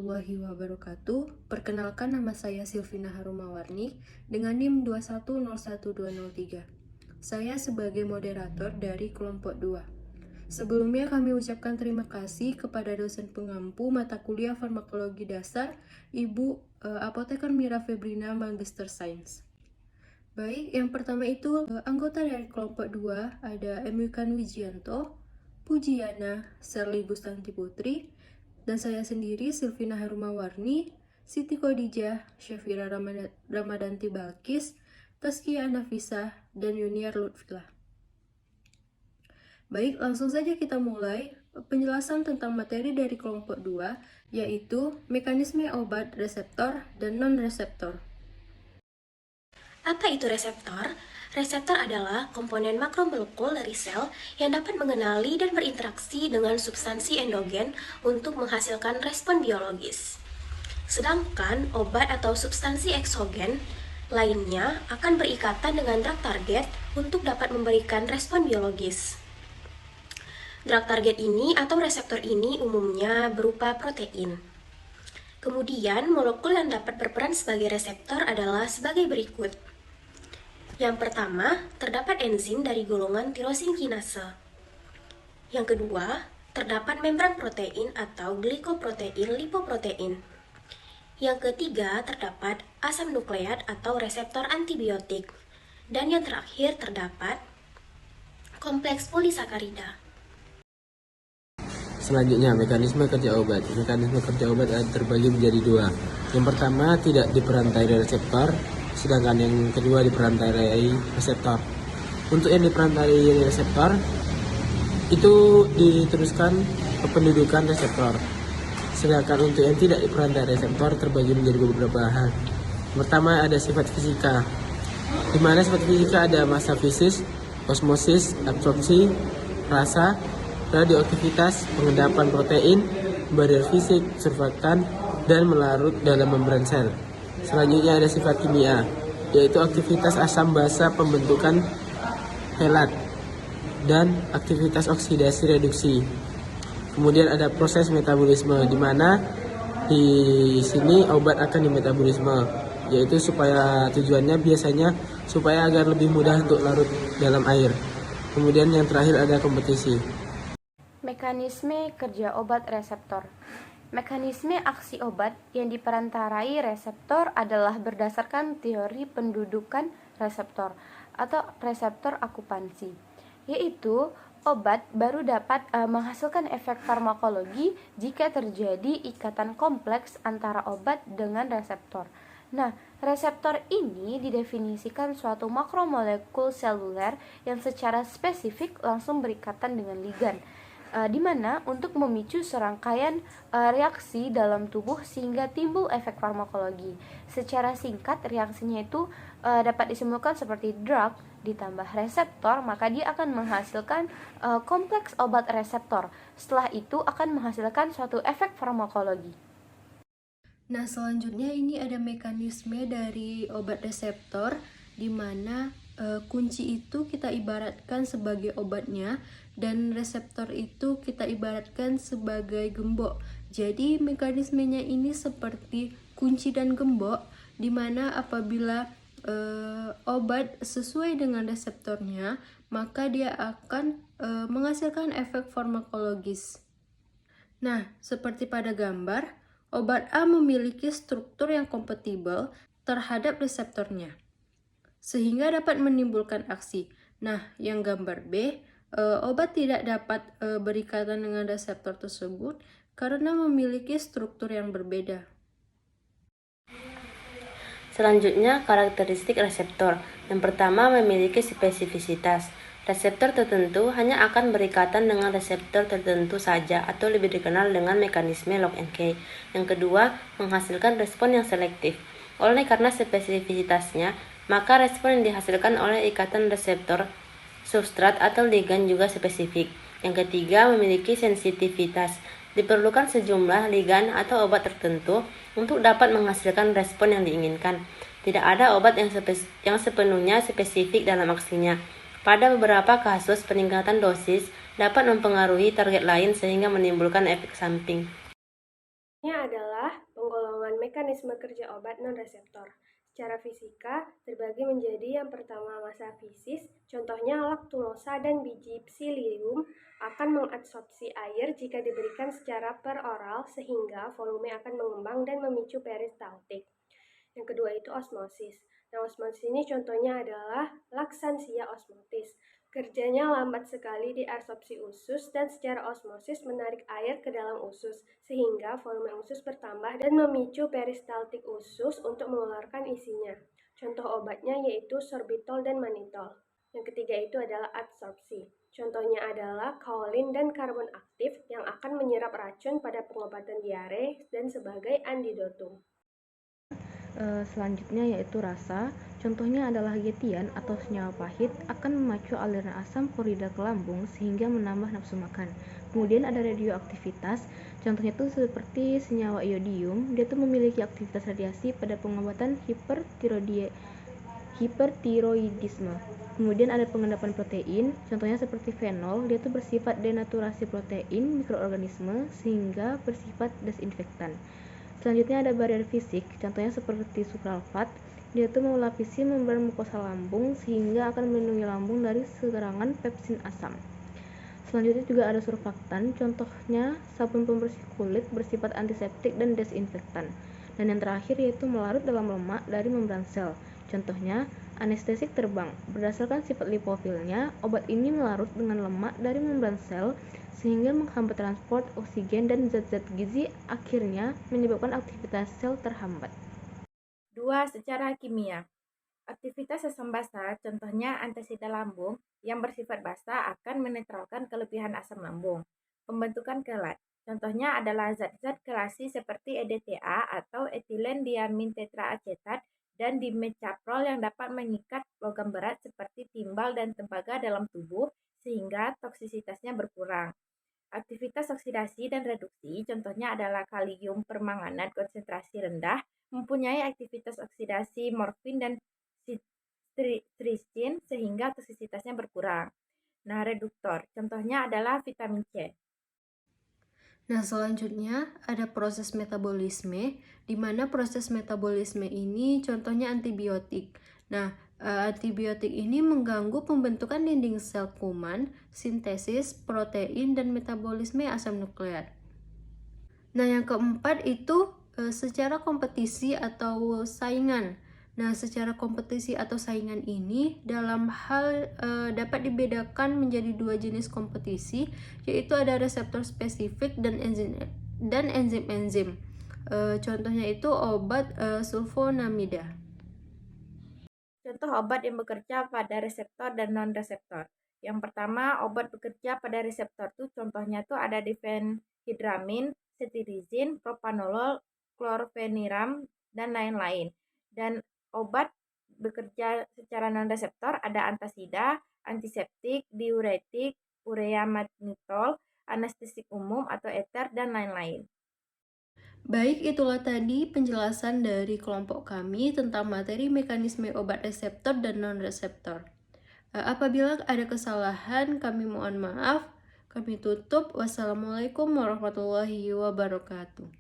warahmatullahi wabarakatuh. Perkenalkan, nama saya Silvina Harumawarni dengan NIM 2101203. Saya sebagai moderator dari kelompok 2. Sebelumnya kami ucapkan terima kasih kepada dosen pengampu mata kuliah farmakologi dasar Ibu Apoteker Mira Febrina Magister Sains. Baik, yang pertama itu anggota dari kelompok 2 ada Emilkan Wijianto, Pujiana, Serli Bustanti Putri, dan saya sendiri Silvina Harumawarni, Siti Khadijah, Syafira Ramadanti Balkis, Taskia Anafisa, dan Yuniar Lutfilah. Baik, langsung saja kita mulai penjelasan tentang materi dari kelompok 2, yaitu mekanisme obat reseptor dan non-reseptor. Apa itu reseptor? Reseptor adalah komponen makromolekul dari sel yang dapat mengenali dan berinteraksi dengan substansi endogen untuk menghasilkan respon biologis. Sedangkan obat atau substansi eksogen lainnya akan berikatan dengan drug target untuk dapat memberikan respon biologis. Drug target ini atau reseptor ini umumnya berupa protein. Kemudian, molekul yang dapat berperan sebagai reseptor adalah sebagai berikut. Yang pertama, terdapat enzim dari golongan tirosin kinase. Yang kedua, terdapat membran protein atau glikoprotein lipoprotein. Yang ketiga, terdapat asam nukleat atau reseptor antibiotik. Dan yang terakhir, terdapat kompleks polisakarida. Selanjutnya, mekanisme kerja obat. Mekanisme kerja obat terbagi menjadi dua. Yang pertama, tidak diperantai reseptor, sedangkan yang kedua diperantai reseptor. Untuk yang diperantai reseptor, itu diteruskan kependudukan reseptor. Sedangkan untuk yang tidak diperantai reseptor terbagi menjadi beberapa hal. Pertama, ada sifat fisika, di mana sifat fisika ada massa fisis, osmosis, absorpsi, rasa, radioaktivitas, pengendapan protein, barrier fisik, surfaktan, dan melarut dalam membran sel. Selanjutnya ada sifat kimia, yaitu aktivitas asam basa pembentukan helat dan aktivitas oksidasi reduksi. Kemudian ada proses metabolisme, di mana di sini obat akan dimetabolisme, yaitu supaya tujuannya biasanya supaya agar lebih mudah untuk larut dalam air. Kemudian yang terakhir ada kompetisi. Mekanisme kerja obat reseptor. Mekanisme aksi obat yang diperantarai reseptor adalah berdasarkan teori pendudukan reseptor atau reseptor akupansi, yaitu obat baru dapat menghasilkan efek farmakologi jika terjadi ikatan kompleks antara obat dengan reseptor. Nah, reseptor ini didefinisikan suatu makromolekul seluler yang secara spesifik langsung berikatan dengan ligan, di mana untuk memicu serangkaian reaksi dalam tubuh sehingga timbul efek farmakologi. Secara singkat, reaksinya itu dapat disimpulkan seperti drug ditambah reseptor, maka dia akan menghasilkan kompleks obat reseptor. Setelah itu akan menghasilkan suatu efek farmakologi. Nah, selanjutnya ini ada mekanisme dari obat reseptor, di mana kunci itu kita ibaratkan sebagai obatnya dan reseptor itu kita ibaratkan sebagai gembok. Jadi mekanismenya ini seperti kunci dan gembok, di mana apabila obat sesuai dengan reseptornya, maka dia akan menghasilkan efek farmakologis. Nah, seperti pada gambar, obat A memiliki struktur yang kompatibel terhadap reseptornya, sehingga dapat menimbulkan aksi. Nah, yang gambar B, obat tidak dapat berikatan dengan reseptor tersebut karena memiliki struktur yang berbeda. Selanjutnya, karakteristik reseptor. Yang pertama, memiliki spesifisitas. Reseptor tertentu hanya akan berikatan dengan reseptor tertentu saja atau lebih dikenal dengan mekanisme lock and key. Yang kedua, menghasilkan respon yang selektif. Oleh karena spesifisitasnya, maka respon yang dihasilkan oleh ikatan reseptor, substrat atau ligan juga spesifik. Yang ketiga, memiliki sensitivitas. Diperlukan sejumlah ligan atau obat tertentu untuk dapat menghasilkan respon yang diinginkan. Tidak ada obat yang sepenuhnya spesifik dalam aksinya. Pada beberapa kasus, peningkatan dosis dapat mempengaruhi target lain sehingga menimbulkan efek samping. Ini adalah penggolongan mekanisme kerja obat non-reseptor. Secara fisika, terbagi menjadi yang pertama massa fisis, contohnya laktulosa dan biji psyllium akan mengabsorpsi air jika diberikan secara peroral sehingga volume akan mengembang dan memicu peristaltik. Yang kedua itu osmosis. Nah, osmosis ini contohnya adalah laksansia osmotis. Kerjanya lambat sekali diabsorpsi usus dan secara osmosis menarik air ke dalam usus sehingga volume usus bertambah dan memicu peristaltik usus untuk mengeluarkan isinya. Contoh obatnya yaitu sorbitol dan mannitol. Yang ketiga itu adalah adsorpsi. Contohnya adalah kaolin dan karbon aktif yang akan menyerap racun pada pengobatan diare dan sebagai antidotum. Selanjutnya yaitu rasa. Contohnya adalah getian atau senyawa pahit akan memacu aliran asam klorida ke lambung sehingga menambah nafsu makan. Kemudian ada radioaktivitas. Contohnya itu seperti senyawa iodium, dia tuh memiliki aktivitas radiasi pada pengobatan hipertiroidisme. Kemudian ada pengendapan protein, contohnya seperti fenol, dia tuh bersifat denaturasi protein mikroorganisme sehingga bersifat desinfektan. Selanjutnya ada barrier fisik, contohnya seperti sukralfat, dia tuh melapisi membran mukosa lambung sehingga akan melindungi lambung dari serangan pepsin asam. Selanjutnya juga ada surfaktan, contohnya sabun pembersih kulit bersifat antiseptik dan desinfektan. Dan yang terakhir yaitu melarut dalam lemak dari membran sel. Contohnya anestesik terbang. Berdasarkan sifat lipofilnya, obat ini melarut dengan lemak dari membran sel sehingga menghambat transport oksigen dan zat-zat gizi, akhirnya menyebabkan aktivitas sel terhambat. 2. Secara kimia. Aktivitas asam basa, contohnya antasida lambung, yang bersifat basa akan menetralkan kelebihan asam lambung. Pembentukan kelat, contohnya adalah zat-zat kelasi seperti EDTA atau etilen diamin tetraacetat dan dimetcaprol yang dapat mengikat logam berat seperti timbal dan tembaga dalam tubuh sehingga toksisitasnya berkurang. Aktivitas oksidasi dan reduksi, contohnya adalah kalium permanganat konsentrasi rendah, mempunyai aktivitas oksidasi morfin dan stristin sehingga toksisitasnya berkurang. Nah, reduktor, contohnya adalah vitamin C. Nah, selanjutnya ada proses metabolisme, di mana proses metabolisme ini contohnya antibiotik. Nah, antibiotik ini mengganggu pembentukan dinding sel kuman, sintesis protein, dan metabolisme asam nukleat. Nah, yang keempat itu secara kompetisi atau saingan. Nah, secara kompetisi atau saingan ini dalam hal dapat dibedakan menjadi dua jenis kompetisi, yaitu ada reseptor spesifik dan enzim-enzim. Contohnya itu obat sulfonamida. Contoh obat yang bekerja pada reseptor dan non-reseptor. Yang pertama, obat bekerja pada reseptor tuh contohnya tuh ada difenhidramin, cetirizin, propanolol, chlorpheniram, dan lain-lain. Dan obat bekerja secara non-reseptor ada antasida, antiseptik, diuretik, urea mannitol, anestesik umum atau ether, dan lain-lain. Baik, itulah tadi penjelasan dari kelompok kami tentang materi mekanisme obat reseptor dan non-reseptor. Apabila ada kesalahan, kami mohon maaf. Kami tutup. Wassalamualaikum warahmatullahi wabarakatuh.